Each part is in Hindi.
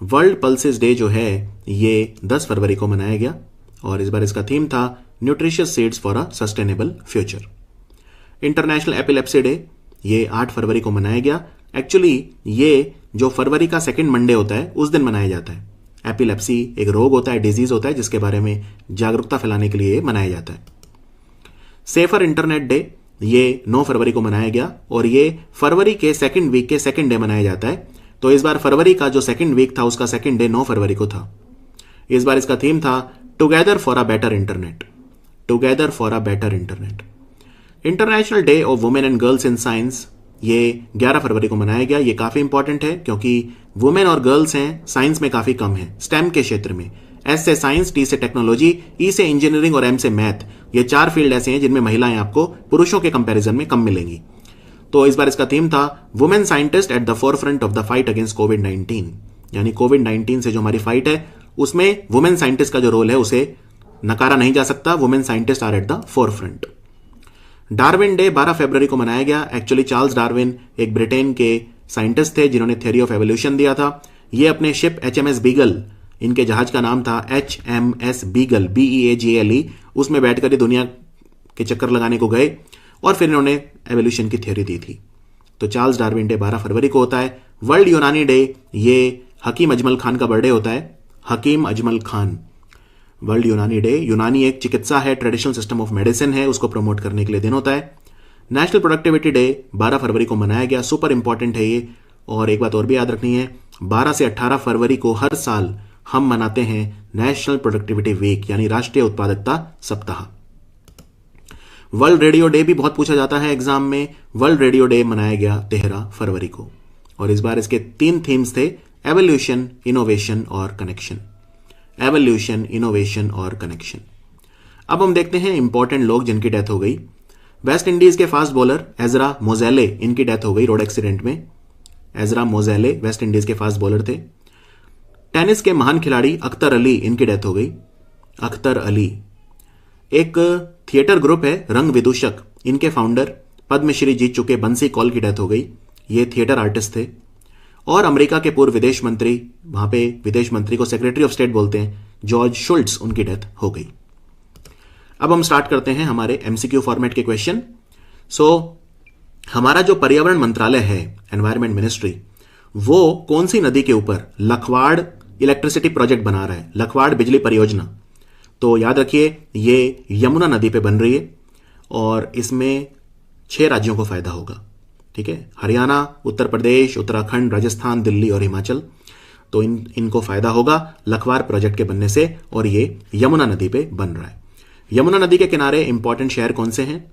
वर्ल्ड पल्सेस डे जो है ये 10 फरवरी को मनाया गया और इस बार इसका थीम था nutritious seeds for a sustainable future. International epilepsy day ये 8 फरवरी को मनाया गया। एक्चुअली ये जो फरवरी का सेकंड मंडे होता है उस दिन मनाया जाता है। एपिलेप्सी एक रोग होता है, डिजीज होता है, जिसके बारे में जागरूकता फैलाने के लिए मनाया जाता है। सेफर इंटरनेट डे ये 9 फरवरी को मनाया गया और ये फरवरी के सेकंड वीक के सेकंड डे मनाया जाता है। तो इस बार फरवरी का जो सेकंड वीक था उसका सेकंड डे 9 फरवरी को था। इस बार इसका थीम था together for a better internet. Together for a better internet. International day of women and girls in science ये 11 फरवरी को मनाया गया। ये काफी इंपॉर्टेंट है क्योंकि वुमेन और गर्ल्स हैं साइंस में काफी कम है, स्टेम के क्षेत्र में। एस से साइंस, टी से टेक्नोलॉजी, ई से इंजीनियरिंग और एम से मैथ। ये 4 फील्ड ऐसे हैं जिनमें महिलाएं आपको पुरुषों के कंपैरिजन में कम मिलेंगी। तो इस बार इसका थीम था women scientists at the forefront of the fight against कोविड-19। यानी कोविड-19 से जो हमारी फाइट है उसमें वुमेन साइंटिस्ट का जो रोल है उसे नकारा नहीं जा सकता। Women scientist are at the forefront. Darwin day 12 फरवरी को मनाया गया। एक्चुअली चार्ल्स डार्विन एक ब्रिटेन के साइंटिस्ट थे जिन्होंने थ्योरी ऑफ एवोल्यूशन दिया था। ये अपने शिप HMS बीगल, इनके जहाज का नाम था HMS बीगल, BEAGLE, उसमें बैठकर ही दुनिया के चक्कर लगाने को गए और फिर इन्होंने एवोल्यूशन की थ्योरी दी थी। तो चार्ल्स डार्विन डे 12 फरवरी को होता है। वर्ल्ड यूनानी डे ये हकीम अजमल खान का बर्थडे होता है। हकीम अजमल खान, वर्ल्ड यूनानी डे। यूनानी एक चिकित्सा है, ट्रेडिशनल सिस्टम ऑफ मेडिसिन है, उसको प्रमोट करने के लिए दिन होता है। नेशनल प्रोडक्टिविटी डे 12 फरवरी को मनाया गया। सुपर इंपॉर्टेंट है ये। और एक बात और भी याद रखनी है, 12 से 18 फरवरी को हर साल हम मनाते हैं नेशनल प्रोडक्टिविटी वीक, यानी राष्ट्रीय उत्पादकता सप्ताह। वर्ल्ड रेडियो डे भी बहुत पूछा जाता है एग्जाम में। वर्ल्ड रेडियो डे मनाया गया 13 फरवरी को और इस बार इसके 3 थीम्स थे, एवोल्यूशन, इनोवेशन और कनेक्शन। एवोल्यूशन, इनोवेशन और कनेक्शन। अब हम देखते हैं इंपॉर्टेंट लोग जिनकी डेथ हो गई। वेस्ट इंडीज के फास्ट बॉलर एजरा मोजेले, इनकी डेथ हो गई रोड एक्सीडेंट में। एजरा मोजेले वेस्ट इंडीज के फास्ट बॉलर थे। टेनिस के महान खिलाड़ी अख्तर अली, इनकी डेथ हो गई। अख्तर अली। एक थिएटर ग्रुप है रंग विदूषक, इनके फाउंडर पद्मश्री जीत चुके बंसी कौल की डेथ हो गई। ये थिएटर आर्टिस्ट थे। और अमेरिका के पूर्व विदेश मंत्री, वहां पे विदेश मंत्री को सेक्रेटरी ऑफ स्टेट बोलते हैं, जॉर्ज शुल्ट्ज, उनकी डेथ हो गई। अब हम स्टार्ट करते हैं हमारे MCQ फॉर्मेट के क्वेश्चन। हमारा जो पर्यावरण मंत्रालय है, एनवायरमेंट मिनिस्ट्री, वो कौन सी नदी के ऊपर लखवाड़ इलेक्ट्रिसिटी प्रोजेक्ट बना रहा है, लखवाड़ बिजली परियोजना। तो याद रखिए ये यमुना नदी पे बन रही है और इसमें 6 राज्यों को फायदा होगा। ठीक है, हरियाणा, उत्तर प्रदेश, उत्तराखंड, राजस्थान, दिल्ली और हिमाचल। तो इनको फायदा होगा लखवाड़ प्रोजेक्ट के बनने से और ये यमुना नदी पे बन रहा है। यमुना नदी के किनारे इंपॉर्टेंट शहर कौन से हैं?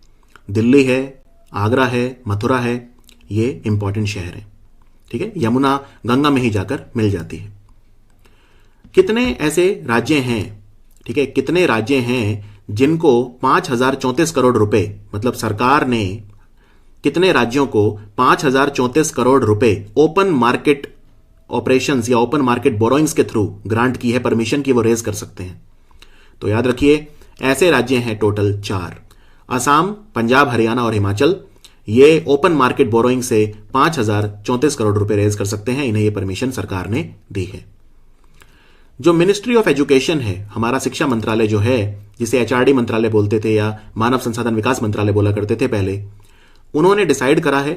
दिल्ली है, आगरा है, मथुरा है, ये इंपॉर्टेंट शहर है। ठीक है, यमुना गंगा में ही जाकर मिल जाती है। कितने ऐसे राज्य हैं, ठीक है, कितने राज्य हैं जिनको 5034 करोड़ रुपए, मतलब सरकार ने कितने राज्यों को 5034 करोड़ रुपए ओपन मार्केट ऑपरेशंस या ओपन मार्केट बोरोइंग्स के थ्रू ग्रांट की है, परमिशन की, वो रेज कर सकते हैं। तो याद रखिए ऐसे राज्य हैं टोटल 4, असम, पंजाब, हरियाणा और हिमाचल। ये ओपन मार्केट बोरोइंग से 5034 करोड़ रुपए रेज कर सकते हैं, इन्हें ये परमिशन सरकार ने दी है। जो मिनिस्ट्री ऑफ एजुकेशन है, हमारा शिक्षा मंत्रालय जो है, जिसे HRD मंत्रालय बोलते थे या मानव संसाधन विकास मंत्रालय बोला करते थे पहले, उन्होंने डिसाइड करा है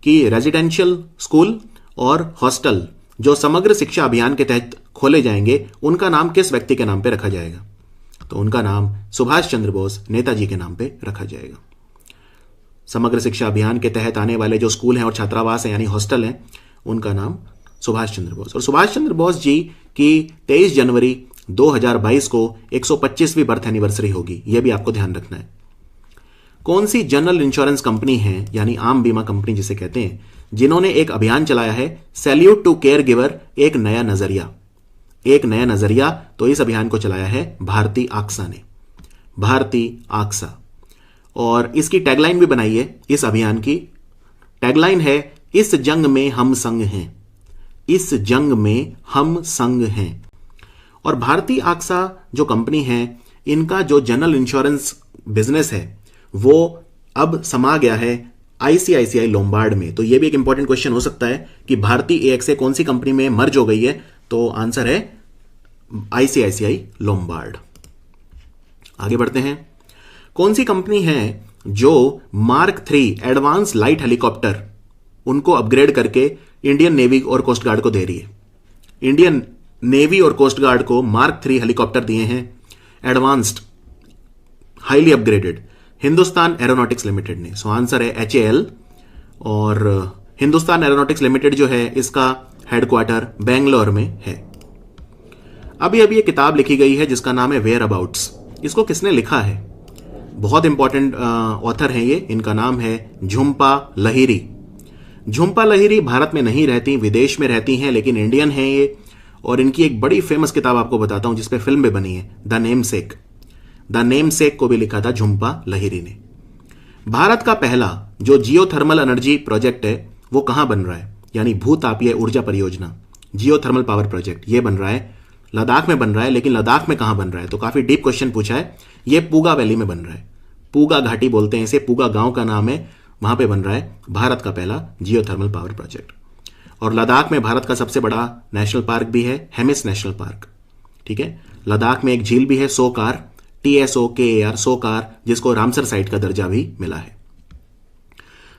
कि रेजिडेंशियल स्कूल और हॉस्टल जो समग्र शिक्षा अभियान के तहत खोले जाएंगे, उनका नाम किस व्यक्ति के नाम पे रखा जाएगा। तो उनका नाम सुभाष चंद्र बोस, नेताजी के नाम पे रखा जाएगा। समग्र शिक्षा अभियान के तहत आने वाले जो स्कूल हैं और छात्रावास हैं यानी हॉस्टल हैं, उनका नाम सुभाष चंद्र बोस। और सुभाष चंद्र बोस जी की 23 जनवरी 2022 को 125वीं बर्थ एनिवर्सरी होगी, यह भी आपको ध्यान रखना है। कौन सी जनरल इंश्योरेंस कंपनी है, यानी आम बीमा कंपनी जिसे कहते हैं, जिन्होंने एक अभियान चलाया है सैल्यूट टू केयर गिवर, एक नया नजरिया, एक नया नजरिया। तो इस अभियान को चलाया है भारती आक्सा ने, भारती आक्सा। और इसकी टैगलाइन भी बनाई है इस अभियान की। टैगलाइन है इस जंग में हम संग हैं, इस जंग में हम संग हैं। और भारती आक्सा जो कंपनी है, इनका जो जनरल इंश्योरेंस बिजनेस है वो अब समा गया है ICICI लोम्बार्ड में। तो यह भी एक इंपॉर्टेंट क्वेश्चन हो सकता है कि भारती AXA कौन सी कंपनी में मर्ज हो गई है, तो आंसर है आईसीआईसीआई लोम्बार्ड। आगे बढ़ते हैं। कौन सी कंपनी है जो मार्क 3 एडवांस लाइट हेलीकॉप्टर उनको अपग्रेड करके इंडियन नेवी और कोस्ट गार्ड को दे रही है? इंडियन नेवी और कोस्ट गार्ड को मार्क 3 हेलीकॉप्टर दिए हैं, advanced, highly upgraded, Hindustan aeronautics limited ने। सो आंसर है HAL। और हिंदुस्तान एरोनॉटिक्स लिमिटेड जो है इसका हेडक्वार्टर बेंगलोर में है। अभी अभी एक किताब लिखी गई है जिसका नाम है वेयर अबाउट्स। इसको किसने लिखा है? बहुत इंपॉर्टेंट ऑथर हैं ये। इनका नाम है झुंपा लाहिरी। झुंपा लाहिरी भारत में नहीं रहती, विदेश में रहती हैं, लेकिन इंडियन हैं ये। और इनकी एक बड़ी फेमस किताब आपको बताता हूं जिसपे फिल्म भी बनी है, द नेमसेक। द नेमसेक को भी लिखा था झुंपा लाहिरी ने। भारत का पहला जो जियोथर्मल एनर्जी प्रोजेक्ट है वो कहां बन रहा है? यानी भूतापीय ऊर्जा परियोजना, जियोथर्मल पावर प्रोजेक्ट, ये बन रहा है लद्दाख में बन रहा है। लेकिन लद्दाख में कहां बन रहा है? तो काफी डीप क्वेश्चन पूछा है। ये पूगा वैली में बन रहा है, पूगा घाटी बोलते हैं इसे, पूगा गांव का नाम है, वहां पे बन रहा है भारत का पहला जियोथर्मल पावर प्रोजेक्ट। और लद्दाख में भारत का सबसे बड़ा नेशनल पार्क भी है, हेमिस नेशनल पार्क। ठीक है, लद्दाख में एक झील भी है, सोकार, TSOKAR, सोकार, जिसको रामसर साइट का दर्जा भी मिला है।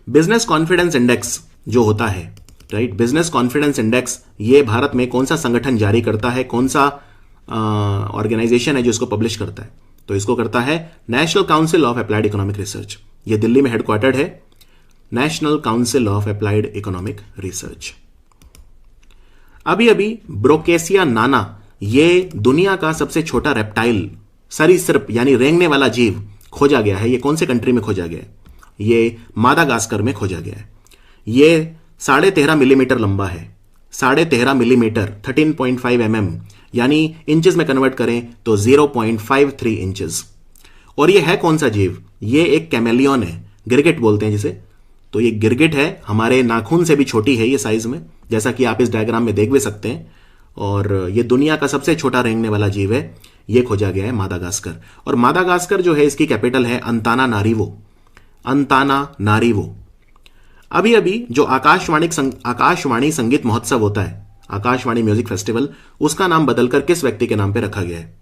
बिजनेस कॉन्फिडेंस इंडेक्स जो होता है, राइट, बिजनेस कॉन्फिडेंस इंडेक्स, ये भारत में कौन सा संगठन जारी करता है, कौन सा ऑर्गेनाइजेशन है जो इसको पब्लिश करता है? तो इसको करता है national council of applied economic research. ये दिल्ली में हेडक्वार्टर्ड है, national council of applied economic research. अभी अभी ब्रोकेसिया नाना, ये दुनिया का सबसे छोटा रेप्टाइल, सरीसृप यानी रेंगने वाला जीव खोजा गया है। ये कौन से कंट्री में खोजा गया है? ये मादागास्कर में खोजा गया है। ये 13.5 मिलीमीटर लंबा है, 13.5 मिलीमीटर, 13.5 mm, यानी इंचेस में कन्वर्ट करें तो 0.53 इंचेस। और ये है कौन सा जीव? ये एक कैमेलियन है, गिरगिट बोलते हैं जिसे। तो ये गिरगिट है, हमारे नाखून से भी छोटी है ये साइज में, जैसा कि आप इस डायग्राम में देख भी सकते हैं। और ये दुनिया का सबसे छोटा रेंगने वाला जीव है। ये खोजा गया है मादागास्कर। और मादागास्कर जो है इसकी कैपिटल है अंतानानारिवो, अंतानानारिवो। अभी अभी जो आकाशवाणी संगीत महोत्सव होता है, आकाशवाणी म्यूजिक फेस्टिवल, उसका नाम बदलकर किस व्यक्ति के नाम पे रखा गया है?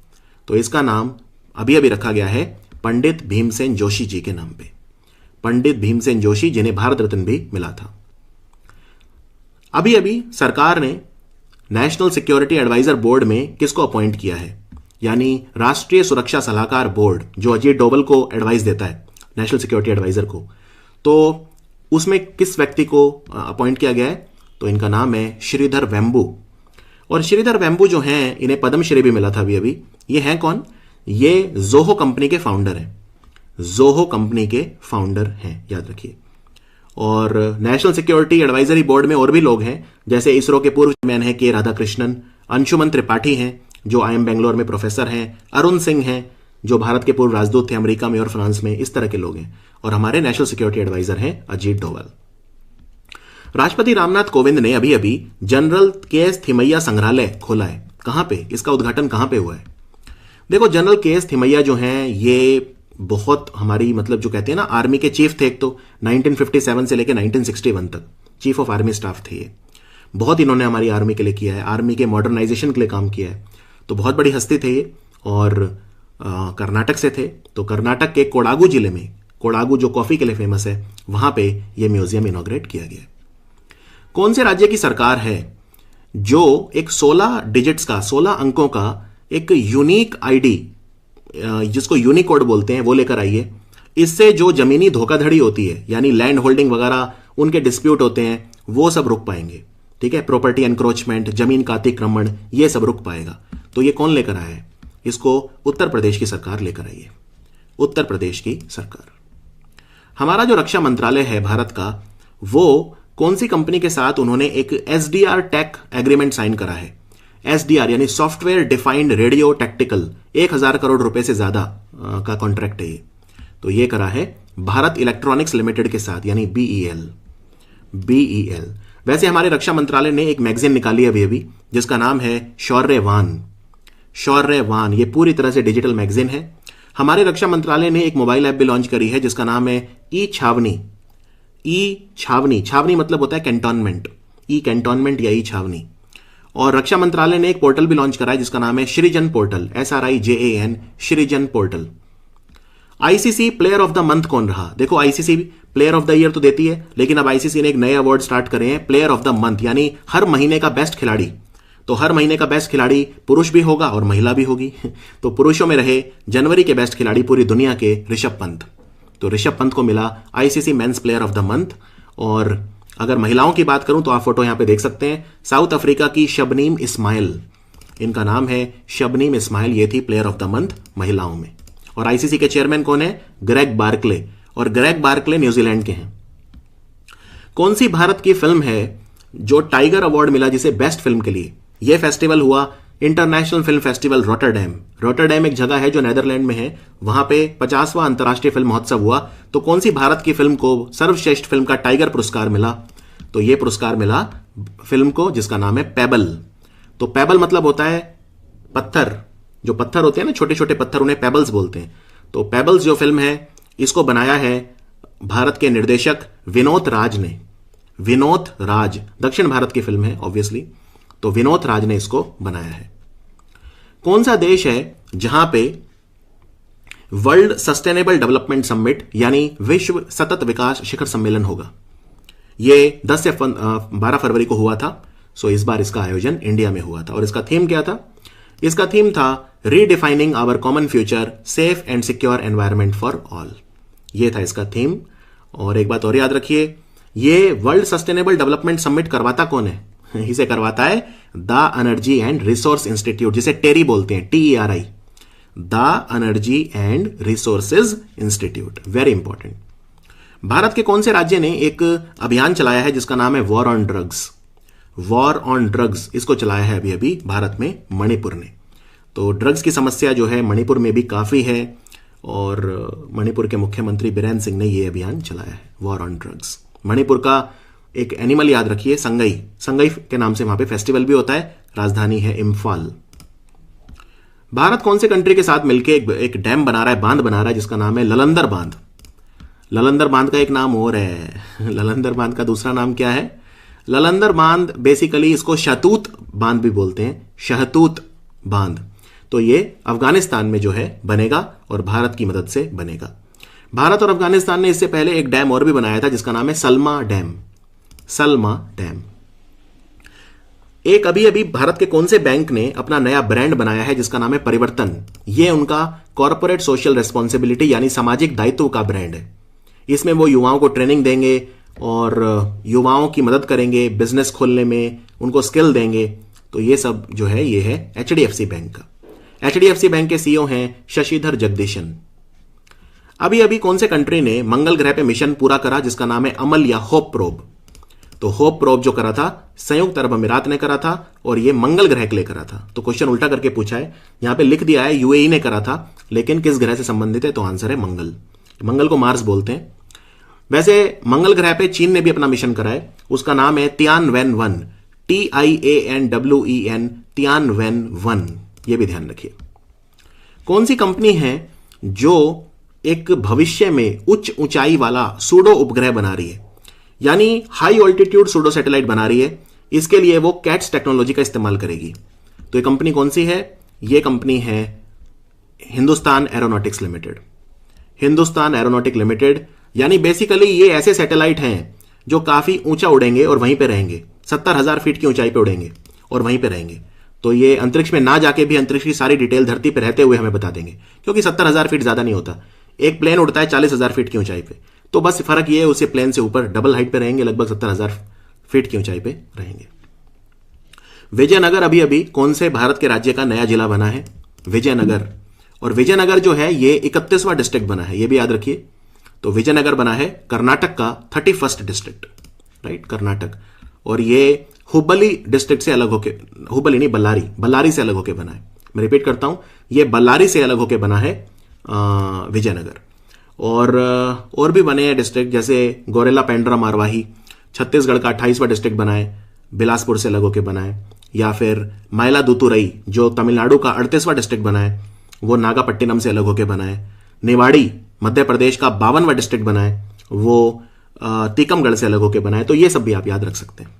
तो इसका नाम अभी अभी रखा गया है पंडित भीमसेन जोशी जी के नाम पे। पंडित भीमसेन जोशी, जिन्हें भारत रत्न भी मिला था। अभी अभी सरकार ने नेशनल सिक्योरिटी एडवाइजर बोर्ड में किसको अपॉइंट किया है? यानी राष्ट्रीय सुरक्षा सलाहकार बोर्ड, जो अजीत डोवल को एडवाइस देता है, नेशनल सिक्योरिटी एडवाइजर को, तो उसमें किस व्यक्ति को अपॉइंट किया गया है? तो इनका नाम है श्रीधर वेम्बू। और श्रीधर वेम्बू जो हैं, इन्हें पद्मश्री भी मिला था अभी अभी। ये हैं कौन? ये जोहो कंपनी के फाउंडर हैं, जोहो कंपनी के फाउंडर हैं, याद रखिए। और नेशनल सिक्योरिटी एडवाइजरी बोर्ड में और भी लोग हैं, जैसे इसरो के पूर्व चेयरमैन हैं के राधाकृष्णन, अंशुमन त्रिपाठी हैं जो IIM बेंगलोर में प्रोफेसर हैं, अरुण सिंह हैं जो भारत के पूर्व राजदूत थे अमेरिका में और फ्रांस में, इस तरह के लोग हैं। और हमारे नेशनल सिक्योरिटी एडवाइजर हैं अजीत डोवल। राष्ट्रपति रामनाथ कोविंद ने अभी अभी जनरल KS थिमैया संग्रहालय खोला है। कहां पे? इसका उद्घाटन कहां पे हुआ है? देखो, जनरल KS थिमैया जो हैं, ये बहुत हमारी, मतलब जो कहते हैं ना, आर्मी के चीफ थे। एक तो 1957 से लेकर 1961 तक चीफ ऑफ आर्मी स्टाफ थे ये। बहुत इन्होंने हमारी आर्मी के लिए किया है, आर्मी के मॉडर्नाइजेशन के लिए काम किया है। तो बहुत बड़ी हस्ती थे ये। और कर्नाटक से थे। तो कर्नाटक के कोडागु जिले में, कोडागु जो कॉफी के लिए फेमस है, वहां पे ये म्यूजियम इनॉग्रेट किया गया। कौन से राज्य की सरकार है जो एक 16 डिजिट्स का, 16 अंकों का एक यूनिक आईडी, जिसको यूनिकोड बोलते हैं, वो लेकर आई है? इससे जो जमीनी धोखाधड़ी होती है, यानी लैंड होल्डिंग वगैरह उनके डिस्प्यूट होते हैं, वो सब रुक पाएंगे। ठीक है, प्रॉपर्टी एनक्रोचमेंट, जमीन का अतिक्रमण, ये सब रुक पाएगा। तो ये कौन लेकर आया है? इसको उत्तर प्रदेश की सरकार लेकर आई है, उत्तर प्रदेश की सरकार। हमारा जो रक्षा मंत्रालय है भारत का, वो कौन सी कंपनी के साथ उन्होंने एक SDR टेक एग्रीमेंट साइन करा है? SDR यानी software defined radio tactical, 1000 crore रुपए से ज्यादा का कॉन्ट्रैक्ट है ये। तो ये करा है भारत इलेक्ट्रॉनिक्स लिमिटेड के साथ, यानी BEL। वैसे हमारे रक्षा मंत्रालय ने एक मैगजीन निकाली अभी अभी, जिसका नाम है शौर्यवान। शौर्यवान, ये पूरी तरह से डिजिटल मैगजीन है। हमारे रक्षा मंत्रालय ने एक मोबाइल ऐप भी लॉन्च करी है जिसका नाम है ई-छावनी। ई-छावनी, छावनी मतलब होता है कैंटोनमेंट, ई कैंटोनमेंट या ई-छावनी। और रक्षा मंत्रालय ने एक पोर्टल भी लॉन्च करा है जिसका नाम है Srijan portal, SRIJAN, Srijan portal. ICC player of the month कौन रहा? देखो ICC player of the year तो देती है, लेकिन अब आईसीसी ने एक नए अवार्ड स्टार्ट करे हैं, प्लेयर ऑफ द मंथ, यानी हर महीने का बेस्ट खिलाड़ी। तो हर महीने का बेस्ट खिलाड़ी पुरुष भी होगा और महिला भी होगी। तो पुरुषों में रहे जनवरी के बेस्ट खिलाड़ी पूरी दुनिया के ऋषभ पंत। तो ऋषभ पंत को मिला ICC men's player of the month. और अगर महिलाओं की बात करूं तो आप फोटो यहां पे देख सकते हैं, साउथ अफ्रीका की शबनीम इस्माइल, इनका नाम है शबनीम इस्माइल, ये थी प्लेयर ऑफ द मंथ महिलाओं में। और आईसीसी के चेयरमैन कौन है? ग्रेग बार्कले, और ग्रेग बार्कले न्यूजीलैंड के हैं। कौन सी भारत की फिल्म है जो टाइगर अवार्ड मिला जिसे बेस्ट फिल्म के लिए? यह फेस्टिवल हुआ international film festival Rotterdam. Rotterdam एक जगह है जो नेदरलैंड में है, वहां पे 50वां अंतर्राष्ट्रीय फिल्म महोत्सव हुआ। तो कौन सी भारत की फिल्म को सर्वश्रेष्ठ फिल्म का टाइगर पुरस्कार मिला? तो यह पुरस्कार मिला फिल्म को जिसका नाम है पेबल। तो पेबल मतलब होता है पत्थर, जो पत्थर होते हैं ना, छोटे छोटे पत्थर, उन्हें पेबल्स बोलते हैं। तो पेबल्स जो फिल्म है इसको बनाया है भारत के निर्देशक विनोद राज ने। विनोद राज, दक्षिण भारत की फिल्म है ऑब्वियसली, तो विनोद राज ने इसको बनाया है। कौन सा देश है जहां पे वर्ल्ड सस्टेनेबल डेवलपमेंट समिट यानी विश्व सतत विकास शिखर सम्मेलन होगा? यह 10 से 12 फरवरी को हुआ था। सो इस बार इसका आयोजन इंडिया में हुआ था। और इसका थीम क्या था? इसका थीम था redefining our common future, safe and secure environment for all. यह था इसका थीम। और एक बात और याद रखिए, यह वर्ल्ड सस्टेनेबल डेवलपमेंट समिट करवाता कौन है? इसे करवाता है the energy and resource institute, जिसे टेरी बोलते हैं, TERI, the energy and resources institute. Very important. Bharat के कौन से राज्य ने एक अभियान चलाया है जिसका नाम है war on drugs? War on drugs, इसको चलाया है अभी अभी भारत में मणिपुर ने। तो ड्रग्स की समस्या जो है मणिपुर में भी काफी है, और मणिपुर के मुख्यमंत्री बीरेन सिंह ने यह अभियान चलाया है, वॉर ऑन ड्रग्स। मणिपुर का एक एनिमल याद रखिए, संगई, संगई के नाम से वहां पे फेस्टिवल भी होता है, राजधानी है इम्फाल। भारत कौन से कंट्री के साथ मिलकर एक डैम बना रहा है, बांध बना रहा है जिसका नाम है ललंदर बांध? ललंदर बांध का एक नाम और है, ललंदर बांध का दूसरा नाम क्या है? ललंदर बांध, बेसिकली इसको शहतूत बांध भी बोलते हैं, शहतूत बांध। तो ये अफगानिस्तान में जो है बनेगा और भारत की मदद से बनेगा। भारत और अफगानिस्तान ने इससे पहले एक डैम और भी बनाया था जिसका नाम है सलमा डैम, सलमा डैम। एक अभी अभी भारत के कौन से बैंक ने अपना नया ब्रांड बनाया है जिसका नाम है परिवर्तन? यह उनका कॉर्पोरेट सोशल रेस्पॉन्सिबिलिटी यानी सामाजिक दायित्व का ब्रांड है। इसमें वो युवाओं को ट्रेनिंग देंगे और युवाओं की मदद करेंगे बिजनेस खोलने में, उनको स्किल देंगे। तो ये सब जो है ये है HDFC बैंक का। HDFC बैंक के CEO हैं शशिधर जगदीशन। अभी अभी कौन से कंट्री ने मंगल ग्रह पे मिशन पूरा करा जिसका नाम है अमल या होप प्रोब? तो होप प्रोब जो करा था संयुक्त अरब अमीरात ने करा था और ये मंगल ग्रह के लिए करा था। तो क्वेश्चन उल्टा करके पूछा है, यहां पे लिख दिया है UAE ने करा था, लेकिन किस ग्रह से संबंधित है? तो आंसर है मंगल। मंगल को मार्स बोलते हैं। वैसे मंगल ग्रह पे चीन ने भी अपना मिशन करा है, उसका नाम है तियानवेन-1, TIANWEN, तियानवेन-1। ये भी ध्यान रखिए। कौन सी कंपनी है जो एक भविष्य में उच्च ऊंचाई वाला सूडो उपग्रह बना रही है, यानी हाई ऑल्टीट्यूड सूडो सैटेलाइट बना रही है? इसके लिए वो कैट्स टेक्नोलॉजी का इस्तेमाल करेगी। तो ये कंपनी कौन सी है? ये कंपनी है Hindustan aeronautics limited. Hindustan aeronautic limited, यानी बेसिकली ये ऐसे सैटेलाइट हैं जो काफी ऊंचा उड़ेंगे और वहीं पे रहेंगे, 70,000 फीट की ऊंचाई पे उड़ेंगे और वहीं पे रहेंगे। तो ये अंतरिक्ष में ना जाके भी अंतरिक्ष की सारी डिटेल धरती पे रहते हुए हमें बता देंगे, क्योंकि 70,000 फीट ज्यादा नहीं होता। एक प्लेन उड़ता है 40,000 फीट की ऊंचाई पे, तो बस फर्क ये है उसे प्लेन से ऊपर डबल हाइट पे रहेंगे, लगभग 70,000 फीट की ऊंचाई पे रहेंगे। विजयनगर अभी अभी कौन से भारत के राज्य का नया जिला बना है? विजयनगर। और विजयनगर जो है ये 31वां डिस्ट्रिक्ट बना है, ये भी याद रखिए। तो विजयनगर बना है कर्नाटक का 31st डिस्ट्रिक्ट, राइट, कर्नाटक। और ये हुबली डिस्ट्रिक्ट से अलग होके, हुबली नहीं बल्लारी से अलग होके बना है। मैं रिपीट करता हूं, ये बल्लारी से अलग होके बना है विजयनगर। और भी बने हैं डिस्ट्रिक्ट, जैसे गोरेला पेंड्रा मारवाही छत्तीसगढ़ का 28वां डिस्ट्रिक्ट बना है, बिलासपुर से अलग होके बना है। या फिर माइलादुतुरई जो तमिलनाडु का 38वां डिस्ट्रिक्ट बना है, वो नागापट्टिनम से अलग होके बना है। निवाड़ी मध्य प्रदेश का 52वां डिस्ट्रिक्ट बना है, वो टीकमगढ़ से अलग होके बना है। तो ये सब भी आप याद रख सकते हैं।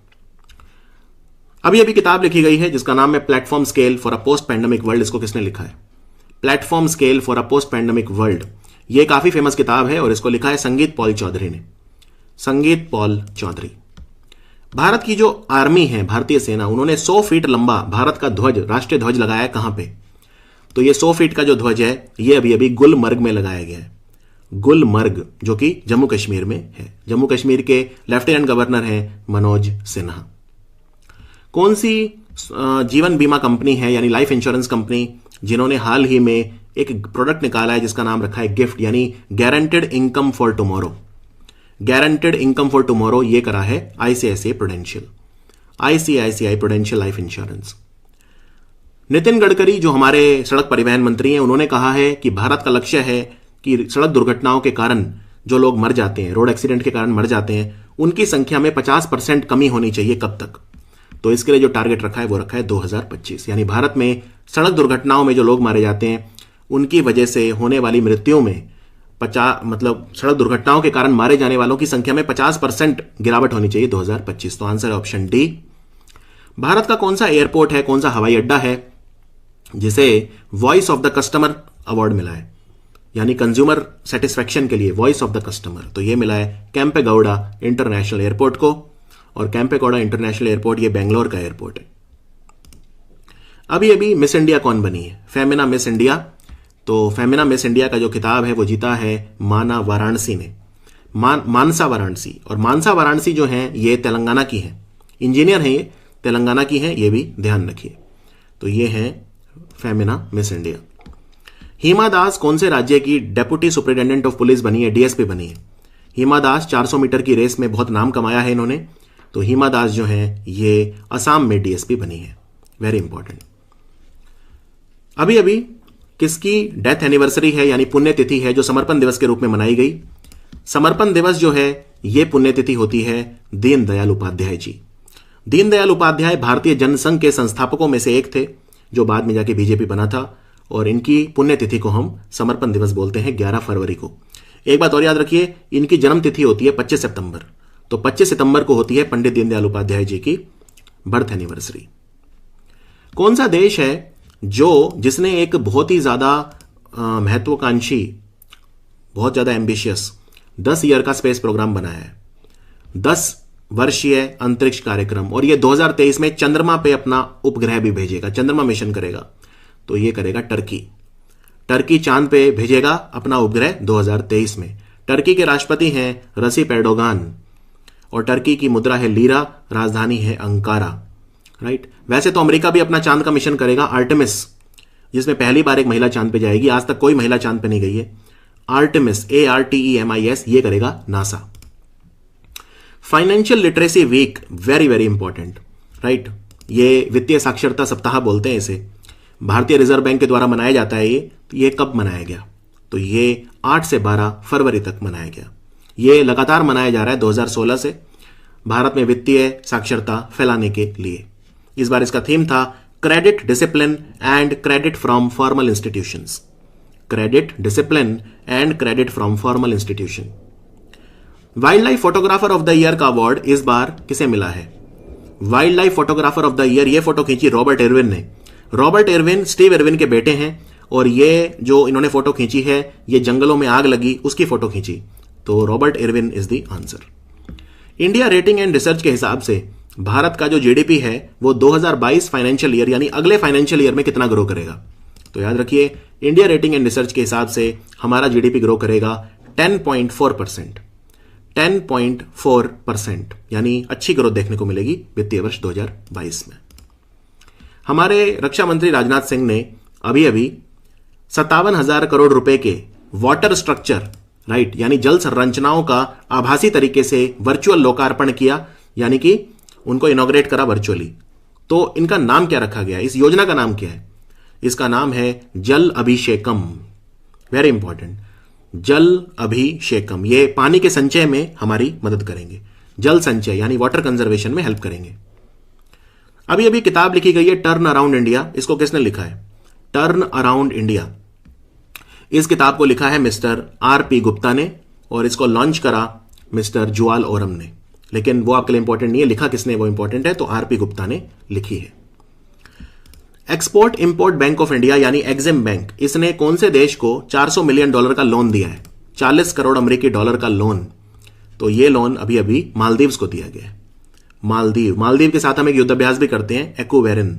अभी अभी किताब लिखी गई है जिसका नाम है platform scale for a post pandemic world. इसको किसने लिखा है? Platform scale for a post pandemic world. ये काफी फेमस किताब है और इसको लिखा है संगीत पॉल चौधरी ने। संगीत पॉल चौधरी। भारत की जो आर्मी है, भारतीय सेना, उन्होंने 100 फीट लंबा भारत का ध्वज, राष्ट्रीय ध्वज लगाया है। कहां पे? तो ये 100 फीट का जो ध्वज है ये अभी अभी गुलमर्ग में लगाया गया है। गुलमर्ग, जो कि जम्मू कश्मीर में है। जम्मू कश्मीर के लेफ्टिनेंट गवर्नर हैं मनोज सिन्हा। कौन सी जीवन बीमा कंपनी है, यानी लाइफ इंश्योरेंस कंपनी, जिन्होंने हाल ही में एक प्रोडक्ट निकाला है जिसका नाम रखा है गिफ्ट, यानी guaranteed income for tomorrow. Guaranteed income for tomorrow ये करा है ICICI prudential, ICICI prudential life insurance. Nitin Gadkari जो हमारे सड़क परिवहन मंत्री हैं, उन्होंने कहा है कि भारत का लक्ष्य है कि सड़क दुर्घटनाओं के कारण जो लोग मर जाते हैं, रोड एक्सीडेंट के कारण मर जाते हैं, उनकी संख्या में 50% कमी होनी चाहिए। कब तक? तो इसके लिए जो टारगेट रखा है वो रखा है 2025। यानी भारत में सड़क दुर्घटनाओं में जो लोग मारे जाते हैं उनकी वजह से होने वाली मृत्यु में सड़क दुर्घटनाओं के कारण मारे जाने वालों की संख्या में 50% गिरावट होनी चाहिए 2025। तो आंसर है ऑप्शन डी। भारत का कौन सा एयरपोर्ट है, कौन सा हवाई अड्डा है जिसे voice of the customer award मिला है, यानी कंज्यूमर सेटिस्फेक्शन के लिए वॉइस ऑफ द कस्टमर? तो यह मिला है कैंपेगौड़ा इंटरनेशनल एयरपोर्ट को। और कैंपेगौड़ा इंटरनेशनल एयरपोर्ट ये बेंगलोर का एयरपोर्ट है। अभी अभी मिस इंडिया कौन बनी है? Femina miss India. तो फेमिना मिस इंडिया का जो खिताब है वो जीता है माना वाराणसी ने, मानसा वाराणसी। और मानसा वाराणसी जो है ये तेलंगाना की है, इंजीनियर है ये, तेलंगाना की है, ये भी ध्यान रखिए। तो ये है फेमिना मिस इंडिया। हिमा दास कौन से राज्य की डेप्यूटी सुपरिटेंडेंट ऑफ पुलिस बनी है, डीएसपी बनी है? हिमा दास 400 मीटर की रेस में बहुत नाम कमाया है इन्होंने। तो हिमा दास जो है ये असम में डीएसपी बनी है। Very important. अभी अभी किसकी डेथ एनिवर्सरी है, यानी पुण्यतिथि है, जो समर्पण दिवस के रूप में मनाई गई? समर्पण दिवस जो है ये पुण्यतिथि होती है दीनदयाल उपाध्याय जी। दीनदयाल उपाध्याय भारतीय जनसंघ के संस्थापकों में से एक थे, जो बाद में जाके बीजेपी बना था। और इनकी पुण्यतिथि को हम समर्पण दिवस बोलते हैं 11 फरवरी को। एक बात और याद रखिए, इनकी जन्म तिथि होती है 25 सितंबर। तो 25 सितंबर को होती है पंडित दीनदयाल उपाध्याय जी की बर्थ एनिवर्सरी। कौन सा देश है जिसने एक बहुत ही ज्यादा महत्वाकांक्षी, बहुत ज्यादा एम्बिशियस 10 ईयर का स्पेस प्रोग्राम बनाया है? 10 वर्षीय अंतरिक्ष कार्यक्रम। और ये 2023 में चंद्रमा पे अपना उपग्रह भी भेजेगा, चंद्रमा मिशन करेगा। तो ये करेगा टर्की। टर्की चांद पे भेजेगा अपना उपग्रह 2023 में। टर्की के राष्ट्रपति हैं रसीप एर्डोगान और टर्की की मुद्रा है लीरा, राजधानी है अंकारा। राइट। वैसे तो अमेरिका भी अपना चांद का मिशन करेगा आर्टेमिस, जिसमें पहली बार एक महिला चांद पे जाएगी। आज तक कोई महिला चांद पे नहीं गई है। आर्टेमिस, ARTEMIS, ये करेगा NASA. Financial literacy week, very very important. Right. ये वित्तीय साक्षरता सप्ताह बोलते हैं इसे। भारतीय रिजर्व बैंक के द्वारा मनाया जाता है ये कब मनाया गया? तो ये 8 से 12 फरवरी तक मनाया गया। ये लगातार मनाया जा रहा है 2016 से, भारत में वित्तीय साक्षरता फैलाने के लिए। इस बार इसका थीम था credit discipline and credit from formal institutions. Credit discipline and credit from formal institution. Wild life photographer of the year का अवार्ड इस बार किसे मिला है? Wild life photographer of the year ये फोटो खींची रॉबर्ट इरविन ने। रॉबर्ट इरविन स्टीव इरविन के बेटे हैं और ये जो इन्होंने फोटो खींची है, ये जंगलों में आग लगी उसकी फोटो खींची। तो Robert Irwin is the answer. India rating and research के हिसाब से भारत का जो जीडीपी है वो 2022 फाइनेंशियल ईयर यानी अगले फाइनेंशियल ईयर में कितना ग्रो करेगा? तो याद रखिए, इंडिया रेटिंग एंड रिसर्च के हिसाब से हमारा जीडीपी ग्रो करेगा 10.4%। 10.4%, यानी अच्छी ग्रोथ देखने को मिलेगी वित्तीय वर्ष 2022 में। हमारे रक्षा मंत्री राजनाथ सिंह ने अभी अभी 57,000 करोड़ रुपए के वाटर स्ट्रक्चर, राइट, यानी जल संरचनाओं का आभासी तरीके से वर्चुअल लोकार्पण किया, यानी कि उनको इनॉग्रेट करा वर्चुअली। तो इनका नाम क्या रखा गया? इस योजना का नाम क्या है? इसका नाम है जल अभिषेकम। वेरी इंपॉर्टेंट, जल अभिषेकम। ये पानी के संचय में हमारी मदद करेंगे, जल संचय यानी वाटर कंजर्वेशन में हेल्प करेंगे। अभी अभी किताब लिखी गई है टर्न अराउंड इंडिया। इसको किसने लिखा है? Turn around India. इस किताब को लिखा है मिस्टर RP गुप्ता ने और इसको लॉन्च करा मिस्टर जुआल ओरम ने। लेकिन वो आपके लिए इंपॉर्टेंट नहीं है, लिखा किसने वो इंपॉर्टेंट है, तो आरपी गुप्ता ने लिखी है। Export import bank of India यानी एग्जिम बैंक, इसने कौन से देश को $400 मिलियन का लोन दिया है? 40 करोड़ अमेरिकी डॉलर का लोन। तो ये लोन अभी अभी मालदीव्स को दिया गया है। मालदीव के साथ हम एक युद्धाभ्यास भी करते हैं, एक्वेरिन।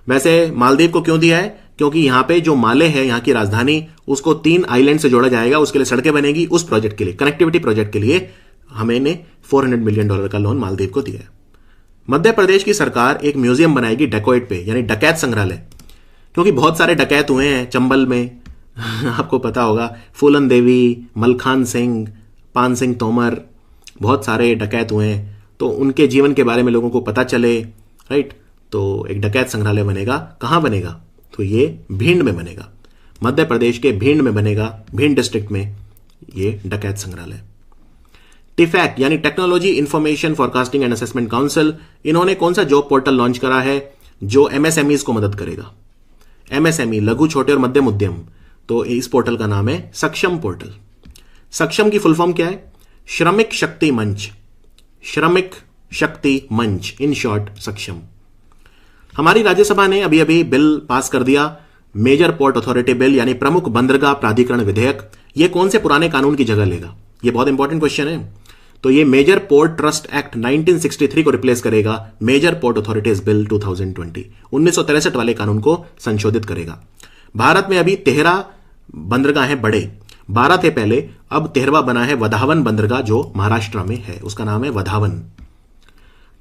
वैसे मालदीव को क्यों दिया है? क्योंकि यहां पे जो माले है, यहां की राजधानी, उसको 3 आइलैंड से जोड़ा जाएगा, उसके लिए सड़कें बनेगी। उस प्रोजेक्ट के लिए, कनेक्टिविटी प्रोजेक्ट के लिए हमने $400 मिलियन का लोन मालदीव को दिया है। मध्य प्रदेश की सरकार एक म्यूजियम बनाएगी डकॉइट पे, यानी डकैत संग्रहालय, क्योंकि बहुत सारे डकैत हुए हैं चंबल में आपको पता होगा, फूलन देवी, मलखान सिंह, पान सिंह तोमर, बहुत सारे डकैत हुए हैं, तो उनके जीवन के बारे में लोगों को पता चले, राइट। तो एक डकैत संग्रहालय बनेगा। कहां बनेगा? तो ये भिंड में बनेगा, मध्य प्रदेश के भिंड में बनेगा, भिंड डिस्ट्रिक्ट में ये डकैत संग्रहालय। टिफैक यानी technology information forecasting and assessment council, इन्होंने कौन सा जॉब पोर्टल लॉन्च करा है जो एमएसएमईज को मदद करेगा? एमएसएमई, लघु छोटे और मध्यम उद्यम। तो इस पोर्टल का नाम है सक्षम पोर्टल। सक्षम की फुल फॉर्म क्या है? श्रमिक शक्ति मंच, श्रमिक शक्ति मंच, इन शॉर्ट सक्षम। हमारी राज्यसभा ने अभी अभी बिल पास कर दिया, मेजर पोर्ट अथॉरिटी बिल, यानी प्रमुख बंदरगाह प्राधिकरण विधेयक। ये कौन से पुराने कानून की जगह लेगा? ये बहुत इंपॉर्टेंट क्वेश्चन है। तो ये मेजर पोर्ट ट्रस्ट एक्ट 1963 को रिप्लेस करेगा, मेजर पोर्ट अथॉरिटीज बिल 2020, 1963 वाले कानून को संशोधित करेगा। भारत में अभी 13 बंदरगाह हैं बड़े, 12 थे पहले, अब 13वां बना है वधावन बंदरगाह जो महाराष्ट्र में है, उसका नाम है वधावन।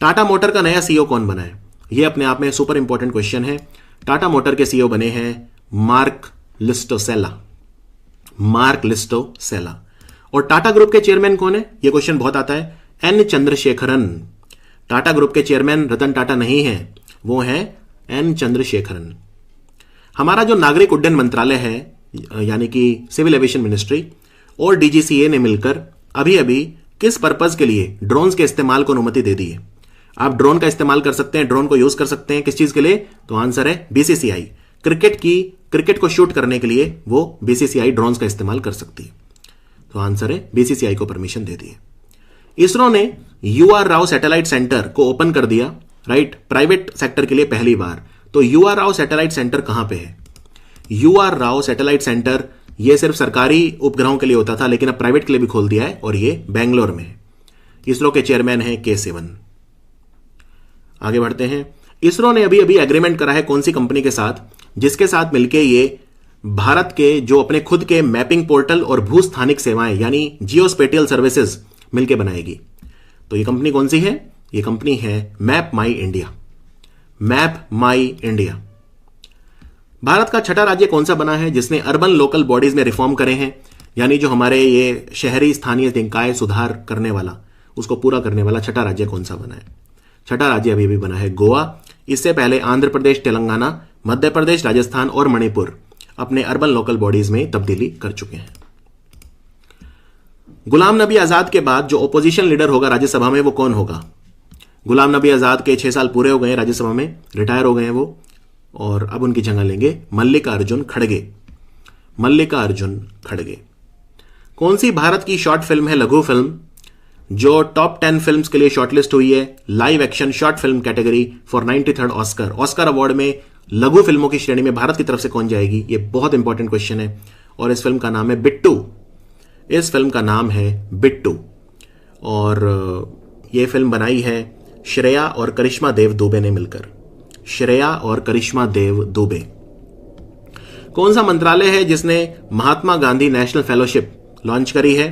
टाटा मोटर का नया सीईओ कौन बना है? यह अपने आप में सुपर इंपॉर्टेंट क्वेश्चन है। टाटा मोटर के सीईओ बने हैं मार्क लिस्टोसेला, मार्क लिस्टोसेला। और टाटा ग्रुप के चेयरमैन कौन है? यह क्वेश्चन बहुत आता है, एन चंद्रशेखरन। टाटा ग्रुप के चेयरमैन रतन टाटा नहीं है, वो है एन चंद्रशेखरन। हमारा जो नागरिक उड्डयन मंत्रालय है, यानी कि सिविल एविएशन मिनिस्ट्री और डीजीसीए ने मिलकर अभी अभी किस पर्पज के लिए ड्रोन्स के इस्तेमाल को अनुमति दे दी है? आप ड्रोन का इस्तेमाल कर सकते हैं, ड्रोन को यूज कर सकते हैं, किस चीज के लिए? तो आंसर है बीसीसीआई। क्रिकेट को शूट करने के लिए वो बीसीसीआई ड्रोन्स का इस्तेमाल कर सकती है। तो आंसर है बीसीसीआई को परमिशन दे दी है। इसरो ने यूआर राव सैटेलाइट सेंटर को ओपन कर दिया, राइट, प्राइवेट सेक्टर के लिए पहली बार। तो यूआर राव सैटेलाइट सेंटर कहां पे है? यूआर राव सैटेलाइट सेंटर ये सिर्फ सरकारी उपग्रहों के लिए होता था, लेकिन अब प्राइवेट के लिए भी खोल दिया है, और ये बेंगलोर में है। इसरो के चेयरमैन है के सिवन। आगे बढ़ते हैं। इसरो ने अभी अभी एग्रीमेंट करा है कौन सी कंपनी के साथ, जिसके साथ मिलकर ये भारत के जो अपने खुद के मैपिंग पोर्टल और भूस्थानिक सेवाएं यानी जियोस्पेटियल सर्विसेज मिलकर बनाएगी। तो ये कंपनी कौन सी है? ये कंपनी है मैप माई इंडिया। मैप माई इंडिया। भारत का छठा राज्य कौन सा बना है जिसने अर्बन लोकल बॉडीज में रिफॉर्म करे हैं, यानी जो हमारे ये शहरी स्थानीय निकाय सुधार करने वाला, उसको पूरा करने वाला छठा राज्य कौन सा बना है? छठा राज्य अभी भी बना है गोवा। इससे पहले आंध्र प्रदेश, तेलंगाना, मध्य प्रदेश, राजस्थान और मणिपुर अपने अर्बन लोकल बॉडीज में तब्दीली कर चुके हैं। गुलाम नबी आजाद के बाद जो ओपोजिशन लीडर होगा राज्यसभा में वो कौन होगा? गुलाम नबी आजाद के 6 साल पूरे हो गए राज्यसभा में, रिटायर हो गए हैं वो, और अब उनकी जगह लेंगे मल्लिकार्जुन खड़गे। मल्लिकार्जुन खड़गे। कौन सी भारत की शॉर्ट फिल्म है, लघु फिल्म, जो टॉप 10 फिल्म्स के लिए शॉर्टलिस्ट हुई है live action short film category for 93rd Oscar? Oscar award में लघु फिल्मों की श्रेणी में भारत की तरफ से कौन जाएगी? ये बहुत इंपॉर्टेंट क्वेश्चन है। और इस फिल्म का नाम है बिट्टू। इस फिल्म का नाम है बिट्टू, और ये फिल्म बनाई है श्रेया और करिश्मा देव दुबे ने मिलकर। श्रेया और करिश्मा देव दुबे। कौन सा मंत्रालय है जिसने Mahatma Gandhi national fellowship launch करी है?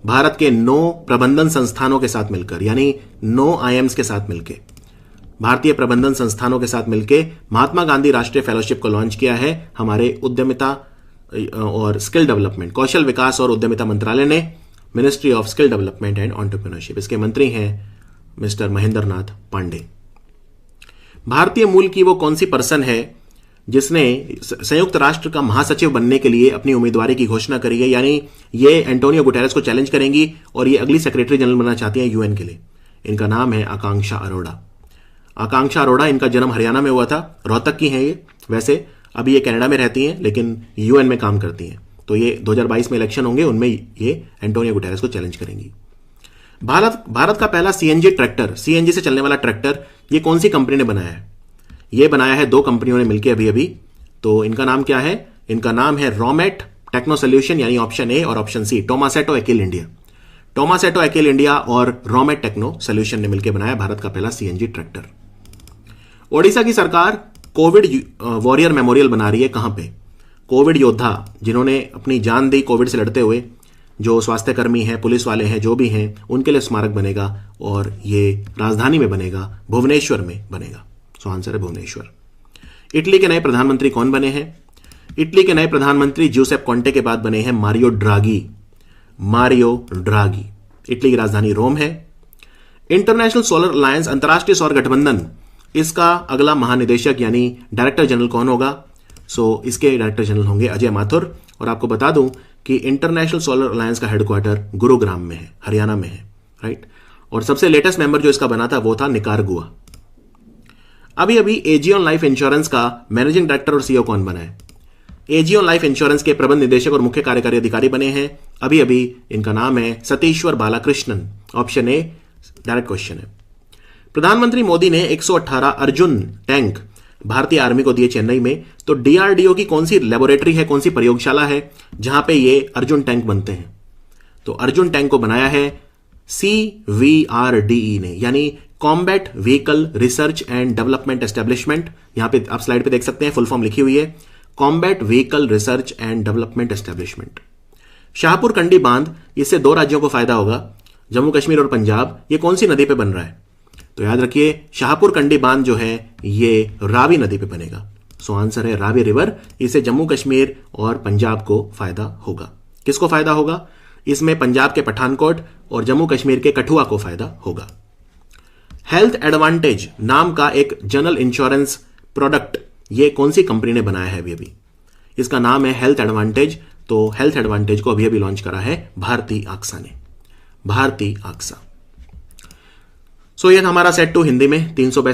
भारत के 9 प्रबंधन संस्थानों के साथ मिलकर, यानी 9 IIMs के साथ मिलकर, भारतीय प्रबंधन संस्थानों के साथ मिलकर महात्मा गांधी राष्ट्रीय फेलोशिप को लॉन्च किया है हमारे उद्यमिता और स्किल डेवलपमेंट, कौशल विकास और उद्यमिता मंत्रालय ने, ministry of skill development and entrepreneurship. इसके मंत्री हैं मिस्टर महेंद्र नाथ पांडे। भारतीय मूल की वो कौन सी पर्सन है जिसने संयुक्त राष्ट्र का महासचिव बनने के लिए अपनी उम्मीदवारी की घोषणा करी है, यानी ये एंटोनियो गुटेरेस को चैलेंज करेंगी और ये अगली सेक्रेटरी जनरल बनना चाहती हैं यूएन के लिए। इनका नाम है आकांक्षा अरोड़ा। आकांक्षा अरोड़ा, इनका जन्म हरियाणा में हुआ था, रोहतक की हैं ये। वैसे अभी ये कनाडा में रहती हैं लेकिन यूएन में काम करती हैं। तो ये 2022 में इलेक्शन होंगे, उनमें ये एंटोनियो गुटेरेस को चैलेंज करेंगी। भारत का पहला सीएनजी ट्रैक्टर, सीएनजी से चलने वाला ट्रैक्टर, ये कौन सी कंपनी ने बनाया है? ये बनाया है दो कंपनियों ने मिलकर अभी अभी। तो इनका नाम क्या है? इनका नाम है रॉमेट टेक्नो सोल्यूशन, यानी ऑप्शन ए और option C, Tomasetto एकिल India. Tomasetto एकिल India और रॉमेट टेक्नो सोल्यूशन ने मिलकर बनाया भारत का पहला सीएनजी ट्रैक्टर। ओडिशा की सरकार कोविड वॉरियर मेमोरियल बना रही है। कहां पे? कोविड योद्धा जिन्होंने अपनी जान दी कोविड से लड़ते हुए, जो स्वास्थ्यकर्मी हैं, पुलिस वाले हैं, जो भी हैं, उनके लिए स्मारक बनेगा और ये राजधानी में बनेगा, भुवनेश्वर में बनेगा। सो आंसर है भुवनेश्वर। इटली के नए प्रधानमंत्री कौन बने हैं? इटली के नए प्रधानमंत्री ज्यूसेप कॉन्टे के बाद बने हैं मारियो ड्रागी। मारियो ड्रागी। इटली की राजधानी रोम है। इंटरनेशनल सोलर अलायंस, अंतर्राष्ट्रीय सौर गठबंधन, इसका अगला महानिदेशक यानी डायरेक्टर जनरल कौन होगा? सो इसके डायरेक्टर जनरल होंगे अजय माथुर। और आपको बता दूं कि इंटरनेशनल सोलर अलायंस का हेडक्वार्टर गुरुग्राम में है, हरियाणा में है, राइट। और सबसे लेटेस्ट मेंबर जो इसका बना था वो था निकारागुआ। अभी अभी एजियोन लाइफ इंश्योरेंस का मैनेजिंग डायरेक्टर और सीईओ कौन बना है? एजियोन लाइफ इंश्योरेंस के प्रबंध निदेशक और मुख्य कार्यकारी अधिकारी बने हैं अभी अभी। इनका नाम है Satishwar Balakrishnan. Option A direct question है। प्रधानमंत्री मोदी ने 118 अर्जुन टैंक भारतीय आर्मी को दिए चेन्नई में। तो डीआरडीओ की कौन सी लेबोरेटरी है, कौन सी प्रयोगशाला है जहां पे ये अर्जुन टैंक बनते हैं? तो अर्जुन टैंक को बनाया है CVRDE ने, यानी combat vehicle research and development establishment. यहां पे आप स्लाइड पे देख सकते हैं, फुल फॉर्म लिखी हुई है, combat vehicle research and development establishment. Shahpur Kandi बांध, इससे दो राज्यों को फायदा होगा, जम्मू कश्मीर और पंजाब। ये कौन सी नदी पे बन रहा है? तो याद रखिए, शाहपुर कंडी बांध जो है ये रावी नदी पे बनेगा। सो आंसर है रावी रिवर। इससे जम्मू कश्मीर और पंजाब को फायदा होगा। किसको फायदा होगा? इसमें पंजाब के पठानकोट और जम्मू कश्मीर के कठुआ को फायदा होगा। हेल्थ एडवांटेज नाम का एक जनरल इंश्योरेंस प्रोडक्ट, ये कौन सी कंपनी ने बनाया है अभी? इसका नाम है हेल्थ एडवांटेज। तो हेल्थ एडवांटेज को अभी लॉन्च करा है भारती आक्सा ने, भारती आक्सा। सो ये था हमारा सेट 2 हिंदी में 300